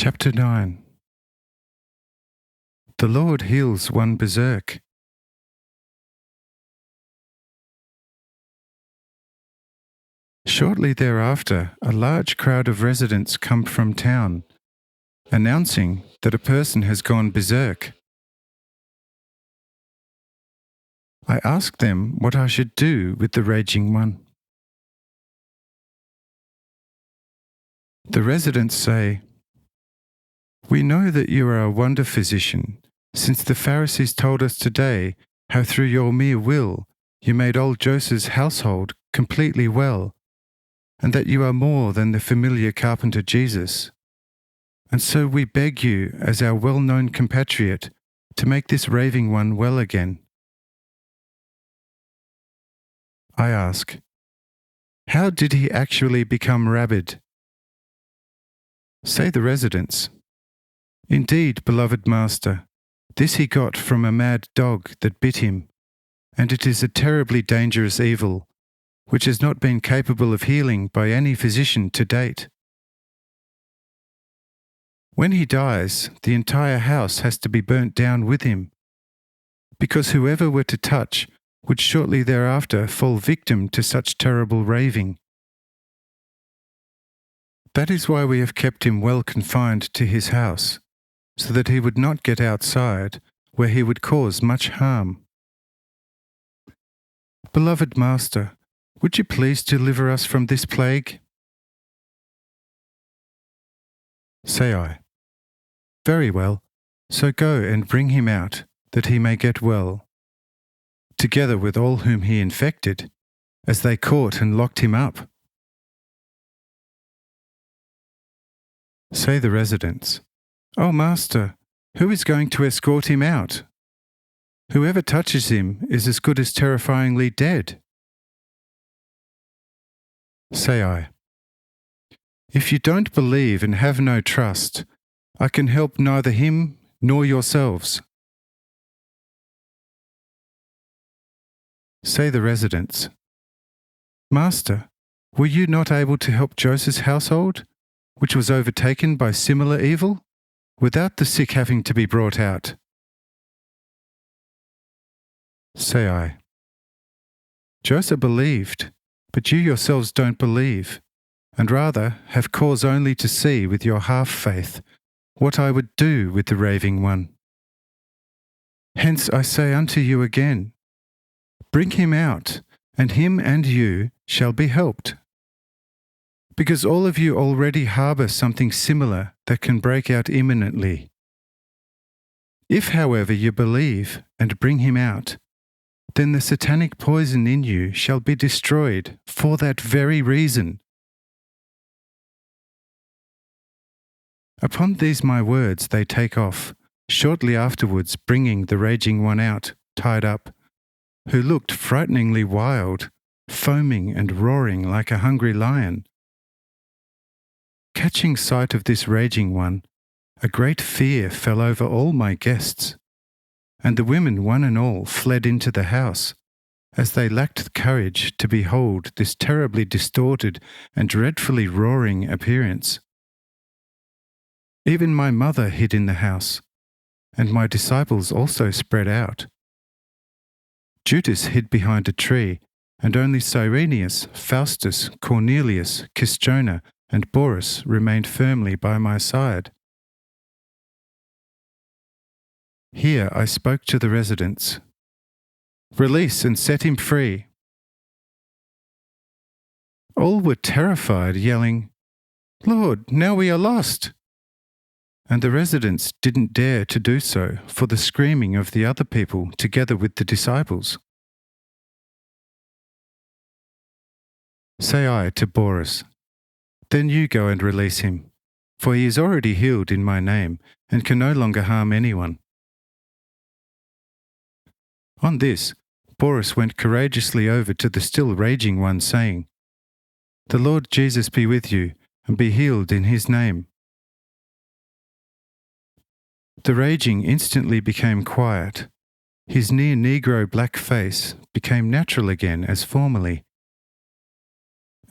Chapter 9. The Lord heals one berserk. Shortly thereafter, a large crowd of residents come from town, announcing that a person has gone berserk. I ask them what I should do with the raging one. The residents say, "We know that you are a wonder physician, since the Pharisees told us today how through your mere will you made old Joseph's household completely well, and that you are more than the familiar carpenter Jesus. And so we beg you, as our well-known compatriot, to make this raving one well again." I ask, "How did he actually become rabid?" Say the residents, "Indeed, beloved master, this he got from a mad dog that bit him, and it is a terribly dangerous evil, which has not been capable of healing by any physician to date. When he dies, the entire house has to be burnt down with him, because whoever were to touch would shortly thereafter fall victim to such terrible raving. That is why we have kept him well confined to his house, so that he would not get outside, where he would cause much harm. Beloved master, would you please deliver us from this plague?" Say I, "Very well, so go and bring him out, that he may get well, together with all whom he infected, as they caught and locked him up." Say the residents, "Oh, master, who is going to escort him out? Whoever touches him is as good as terrifyingly dead." Say I, "If you don't believe and have no trust, I can help neither him nor yourselves." Say the residents, "Master, were you not able to help Joseph's household, which was overtaken by similar evil, without the sick having to be brought out?" Say I, "Joseph believed, but you yourselves don't believe, and rather have cause only to see with your half-faith what I would do with the raving one. Hence I say unto you again, bring him out, and him and you shall be helped. Because all of you already harbour something similar that can break out imminently. If, however, you believe and bring him out, then the satanic poison in you shall be destroyed for that very reason." Upon these my words they take off, shortly afterwards bringing the raging one out, tied up, who looked frighteningly wild, foaming and roaring like a hungry lion. Catching sight of this raging one, a great fear fell over all my guests, and the women one and all fled into the house, as they lacked courage to behold this terribly distorted and dreadfully roaring appearance. Even my mother hid in the house, and my disciples also spread out. Judas hid behind a tree, and only Cyrenius, Faustus, Cornelius, Kisjona, and Boris remained firmly by my side. Here I spoke to the residents, "Release and set him free." All were terrified, yelling, "Lord, now we are lost!" And the residents didn't dare to do so for the screaming of the other people together with the disciples. Say I to Boris, "Then you go and release him, for he is already healed in my name and can no longer harm anyone." On this, Boris went courageously over to the still raging one, saying, "The Lord Jesus be with you, and be healed in his name." The raging instantly became quiet. His near negro black face became natural again as formerly.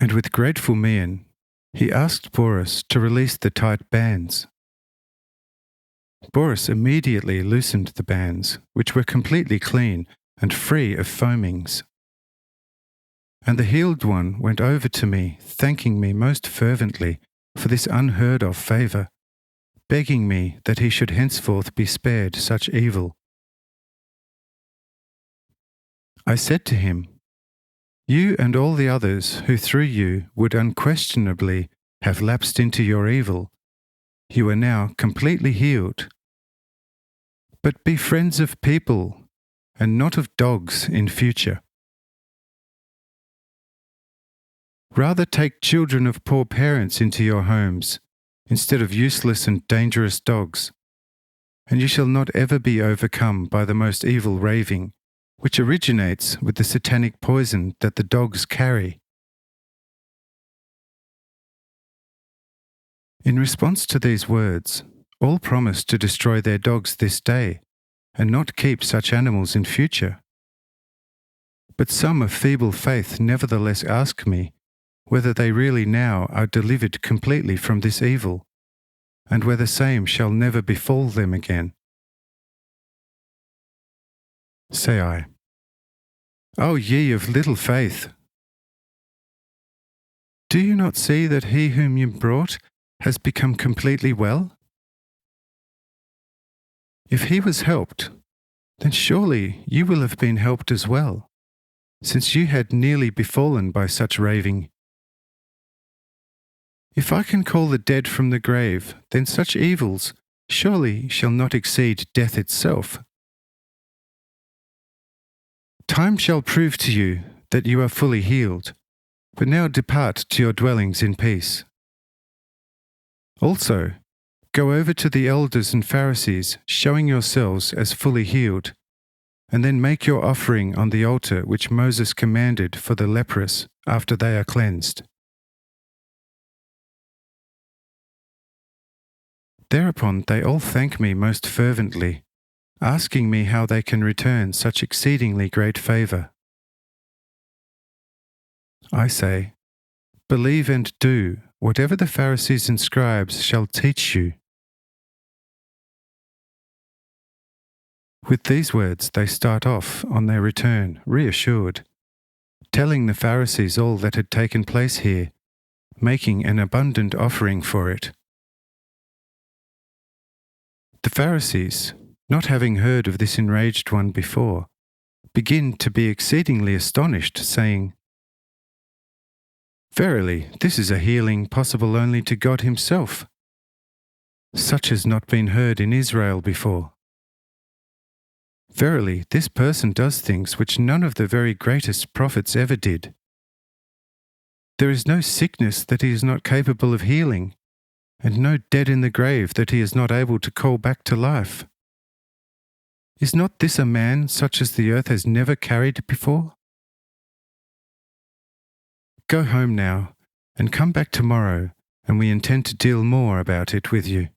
And with grateful mien, he asked Boris to release the tight bands. Boris immediately loosened the bands, which were completely clean and free of foamings. And the healed one went over to me, thanking me most fervently for this unheard of favour, begging me that he should henceforth be spared such evil. I said to him, "You and all the others who through you would unquestionably have lapsed into your evil, you are now completely healed. But be friends of people and not of dogs in future. Rather take children of poor parents into your homes, instead of useless and dangerous dogs, and you shall not ever be overcome by the most evil raving, which originates with the satanic poison that the dogs carry." In response to these words, all promised to destroy their dogs this day, and not keep such animals in future. But some of feeble faith nevertheless ask me whether they really now are delivered completely from this evil, and whether same shall never befall them again. Say I, "O ye of little faith! Do you not see that he whom you brought has become completely well? If he was helped, then surely you will have been helped as well, since you had nearly befallen by such raving. If I can call the dead from the grave, then such evils surely shall not exceed death itself. Time shall prove to you that you are fully healed, but now depart to your dwellings in peace. Also, go over to the elders and Pharisees, showing yourselves as fully healed, and then make your offering on the altar which Moses commanded for the leprous after they are cleansed." Thereupon they all thank me most fervently, asking me how they can return such exceedingly great favour. I say, "Believe and do whatever the Pharisees and scribes shall teach you." With these words they start off on their return, reassured, telling the Pharisees all that had taken place here, making an abundant offering for it. The Pharisees, not having heard of this enraged one before, begin to be exceedingly astonished, saying, "Verily, this is a healing possible only to God Himself. Such has not been heard in Israel before. Verily, this person does things which none of the very greatest prophets ever did. There is no sickness that He is not capable of healing, and no dead in the grave that He is not able to call back to life. Is not this a man such as the earth has never carried before? Go home now, and come back tomorrow, and we intend to deal more about it with you."